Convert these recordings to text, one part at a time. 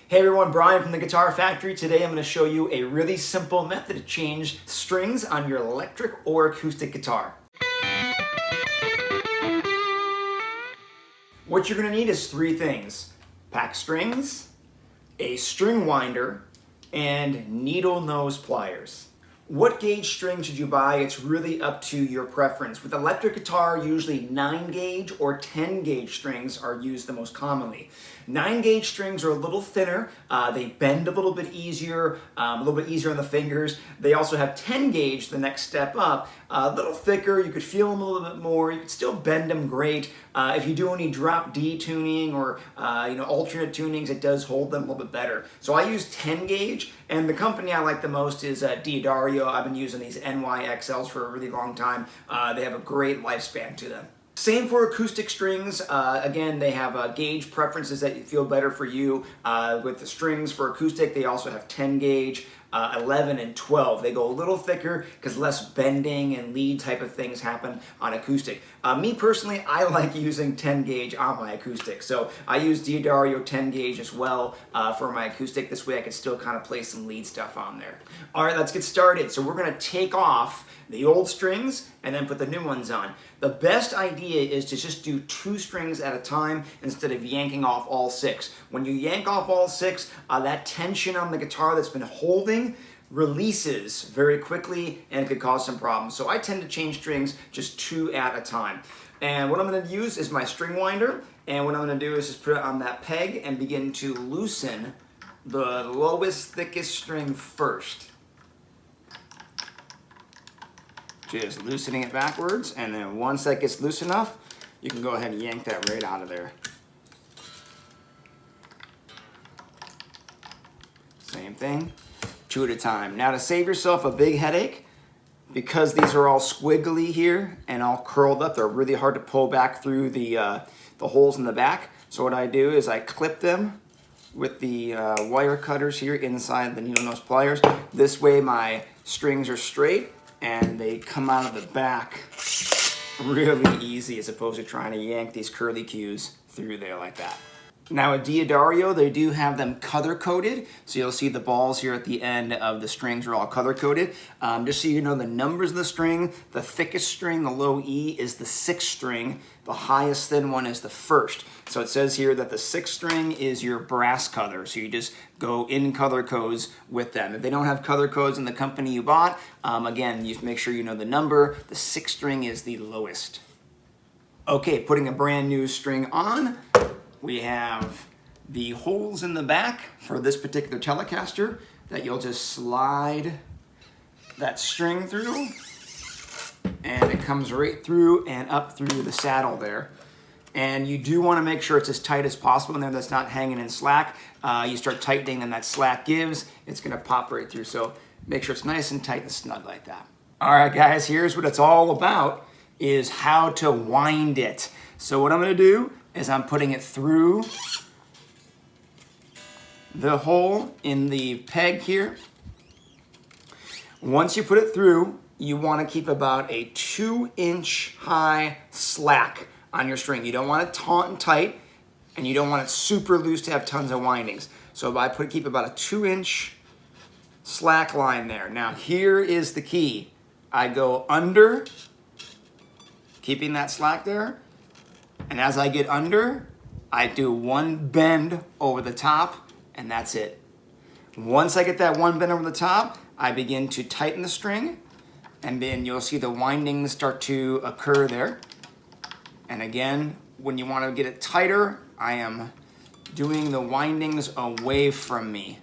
Hey everyone, Brian from the Guitar Factory. Today I'm going to show you a really simple method to change strings on your electric or acoustic guitar. What you're going to need is three things: pack strings, a string winder, and needle nose pliers. What gauge string should you buy? It's really up to your preference. With electric guitar, usually 9 gauge or 10 gauge strings are used the most commonly. 9 gauge strings are a little thinner, they bend a little bit easier on the fingers. They also have 10 gauge, the next step up, a little thicker, you could feel them a little bit more, you could still bend them great. If you do any drop D tuning or alternate tunings, it does hold them a little bit better. So I use 10 gauge, and the company I like the most is D'Addario. I've been using these NYXLs for a really long time. They have a great lifespan to them. Same for acoustic strings. Again, they have gauge preferences that feel better for you. With the strings for acoustic, they also have 10 gauge, 11 and 12. They go a little thicker because less bending and lead type of things happen on acoustic. Me personally, I like using 10 gauge on my acoustic. So I use D'Addario 10 gauge as well for my acoustic. This way I can still kind of play some lead stuff on there. All right, let's get started. So we're gonna take off the old strings and then put the new ones on. The best idea is to just do 2 strings at a time instead of yanking off all 6. When you yank off all 6, that tension on the guitar that's been holding releases very quickly and it could cause some problems. So I tend to change strings just 2 at a time. And what I'm going to use is my string winder, and what I'm going to do is just put it on that peg and begin to loosen the lowest, thickest string first. Just loosening it backwards, and then once that gets loose enough, you can go ahead and yank that right out of there. Same thing, 2 at a time. Now to save yourself a big headache, because these are all squiggly here and all curled up, they're really hard to pull back through the holes in the back. So what I do is I clip them with the wire cutters here inside the needle nose pliers. This way my strings are straight and they come out of the back really easy, as opposed to trying to yank these curly cues through there like that. Now at D'Addario, they do have them color coded, so you'll see the balls here at the end of the strings are all color coded. Just so you know the numbers of the string, the thickest string, the low E, is the 6th string. The highest thin one is the 1st. So it says here that the 6th string is your brass color, so you just go in color codes with them. If they don't have color codes in the company you bought, again, you make sure you know the number. The 6th string is the lowest. Okay, putting a brand new string on. We have the holes in the back for this particular Telecaster that you'll just slide that string through, and it comes right through and up through the saddle there. And you do want to make sure it's as tight as possible in there, that's not hanging in slack. You start tightening and that slack gives, it's going to pop right through. So make sure it's nice and tight and snug like that. All right, guys, here's what it's all about, is how to wind it. So what I'm going to do is I'm putting it through the hole in the peg here. Once you put it through, you want to keep about a 2-inch high slack on your string. You don't want it taut and tight, and you don't want it super loose to have tons of windings. So I keep about a 2-inch slack line there. Now here is the key. I go under, keeping that slack there. And as I get under, I do 1 bend over the top, and that's it. Once I get that 1 bend over the top, I begin to tighten the string, and then you'll see the windings start to occur there. And again, when you want to get it tighter, I am doing the windings away from me.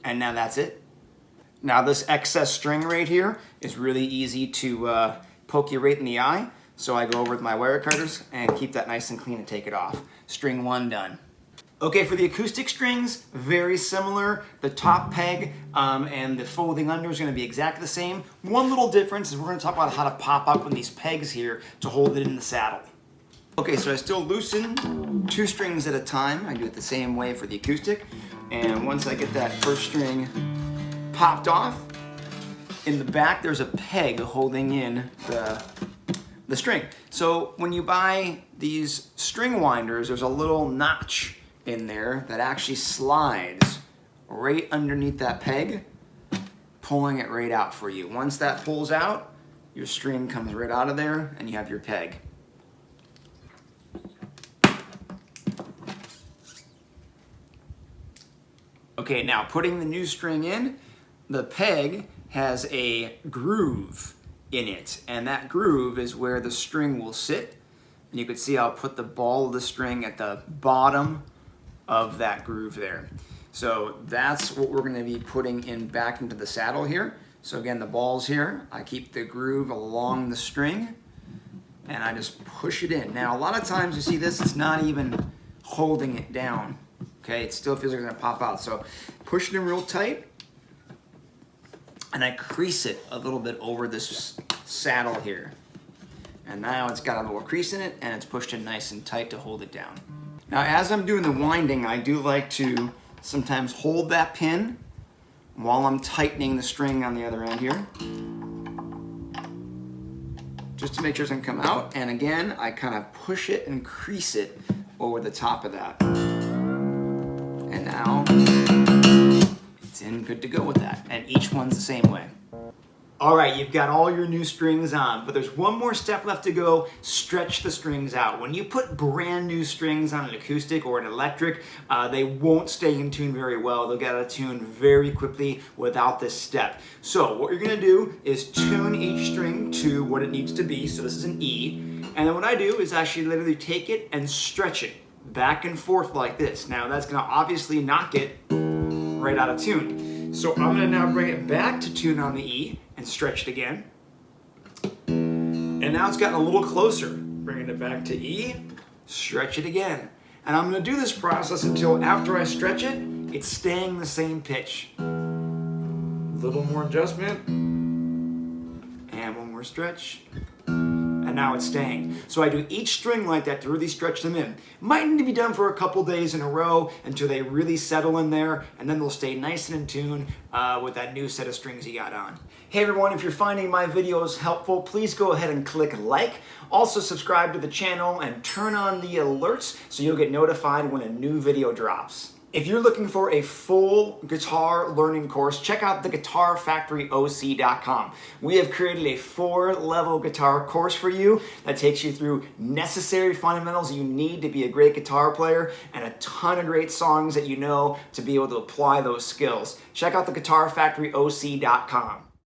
And now that's it. Now this excess string right here is really easy to poke you right in the eye. So I go over with my wire cutters and keep that nice and clean and take it off. String 1 done. Okay, for the acoustic strings, very similar. The top peg and the folding under is going to be exactly the same. One little difference is we're going to talk about how to pop up with these pegs here to hold it in the saddle. Okay, so I still loosen 2 strings at a time. I do it the same way for the acoustic. And once I get that first string popped off, in the back there's a peg holding in the the string. So when you buy these string winders, there's a little notch in there that actually slides right underneath that peg, pulling it right out for you. Once that pulls out, your string comes right out of there and you have your peg. Okay, now putting the new string in, the peg has a groove in it, and that groove is where the string will sit. And you can see I'll put the ball of the string at the bottom of that groove there. So that's what we're gonna be putting in back into the saddle here. So again, the ball's here. I keep the groove along the string and I just push it in. Now, a lot of times you see this, it's not even holding it down. Okay, it still feels like it's gonna pop out. So push it in real tight and I crease it a little bit over this saddle here. And now it's got a little crease in it and it's pushed in nice and tight to hold it down. Now, as I'm doing the winding, I do like to sometimes hold that pin while I'm tightening the string on the other end here, just to make sure it doesn't come out. And again, I kind of push it and crease it over the top of that. And now it's in, good to go with that. And each one's the same way. All right, you've got all your new strings on, but there's one more step left to go: stretch the strings out. When you put brand new strings on an acoustic or an electric, they won't stay in tune very well. They'll get out of tune very quickly without this step. So what you're gonna do is tune each string to what it needs to be. So this is an E, and then what I do is actually literally take it and stretch it back and forth like this. Now that's gonna obviously knock it right out of tune. So I'm gonna now bring it back to tune on the E and stretch it again. And now it's gotten a little closer. Bringing it back to E, stretch it again. And I'm gonna do this process until after I stretch it, it's staying the same pitch. A little more adjustment, and one more stretch. And now it's staying. So I do each string like that to really stretch them in. Might need to be done for a couple days in a row until they really settle in there, and then they'll stay nice and in tune with that new set of strings you got on. Hey everyone, if you're finding my videos helpful, please go ahead and click like. Also subscribe to the channel and turn on the alerts so you'll get notified when a new video drops. If you're looking for a full guitar learning course, check out the guitarfactoryoc.com. We have created a 4-level guitar course for you that takes you through necessary fundamentals you need to be a great guitar player and a ton of great songs that you know to be able to apply those skills. Check out the guitarfactoryoc.com.